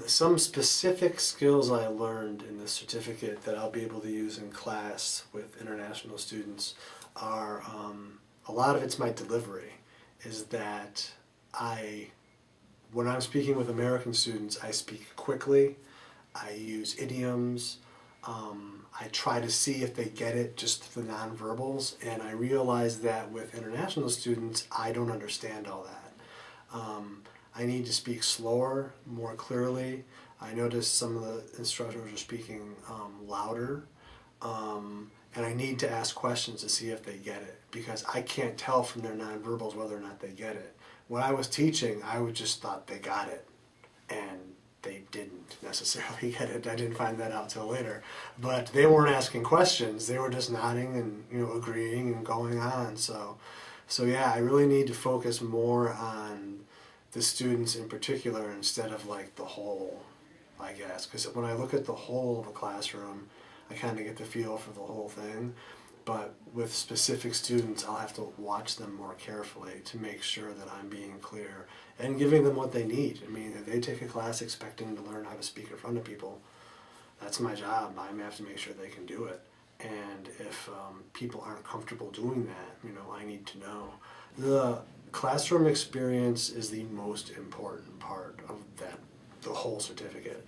Some specific skills I learned in this certificate that I'll be able to use in class with international students are, a lot of it's my delivery, is that when I'm speaking with American students, I speak quickly, I use idioms, I try to see if they get it, just the nonverbals, and I realize that with international students, I don't understand all that. I need to speak slower, more clearly. I notice some of the instructors are speaking louder, and I need to ask questions to see if they get it, because I can't tell from their nonverbals whether or not they get it. When I was teaching, I would just thought they got it, and they didn't necessarily get it. I didn't find that out till later. But they weren't asking questions. They were just nodding and agreeing and going on. So yeah, I really need to focus more on the students in particular instead of like the whole, I guess. Because when I look at the whole of a classroom, I kind of get the feel for the whole thing. But with specific students, I'll have to watch them more carefully to make sure that I'm being clear and giving them what they need. I mean, if they take a class expecting to learn how to speak in front of people, that's my job. I have to make sure they can do it. And if people aren't comfortable doing that, I need to know. The classroom experience is the most important part of the whole certificate.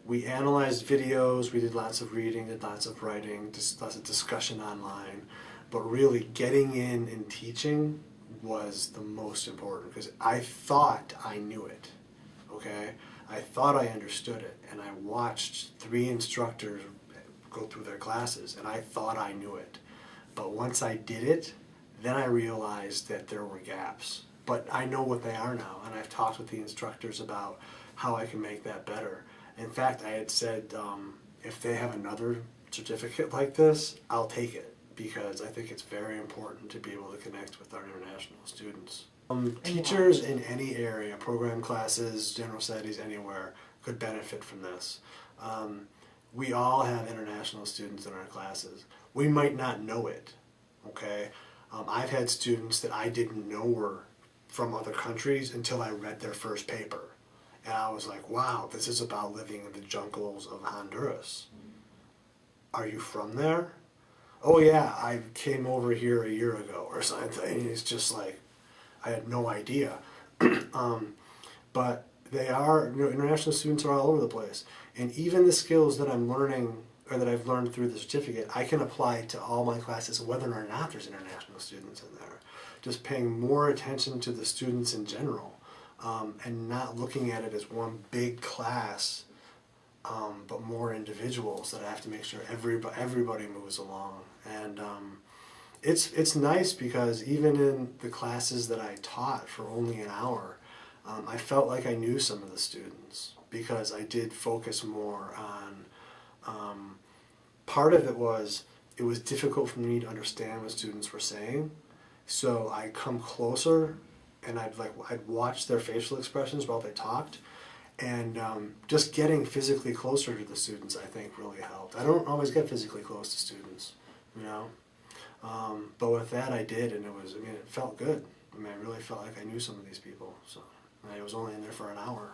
We analyzed videos, we did lots of reading, did lots of writing, lots of discussion online, but really getting in and teaching was the most important, because I thought I knew it, okay? I thought I understood it, and I watched 3 instructors go through their classes, and I thought I knew it. But once I did it, then I realized that there were gaps. But I know what they are now, and I've talked with the instructors about how I can make that better. In fact, I had said, if they have another certificate like this, I'll take it, because I think it's very important to be able to connect with our international students. Teachers in any area, program classes, general studies, anywhere, could benefit from this. We all have international students in our classes. We might not know it, okay? I've had students that I didn't know were from other countries until I read their first paper. And I was like, wow, this is about living in the jungles of Honduras. Are you from there? Oh yeah, I came over here a year ago or something. It's just like, I had no idea. But they are, international students are all over the place. And even the skills that I'm learning, or that I've learned through the certificate, I can apply to all my classes whether or not there's international students in there. Just paying more attention to the students in general. And not looking at it as one big class, but more individuals that I have to make sure everybody moves along. And it's nice, because even in the classes that I taught for only an hour, I felt like I knew some of the students, because I did focus more on, part of it was difficult for me to understand what students were saying, so I come closer and I'd watch their facial expressions while they talked, and just getting physically closer to the students, I think, really helped. I don't always get physically close to students, but with that I did, and it felt good. I really felt like I knew some of these people, so I was only in there for an hour.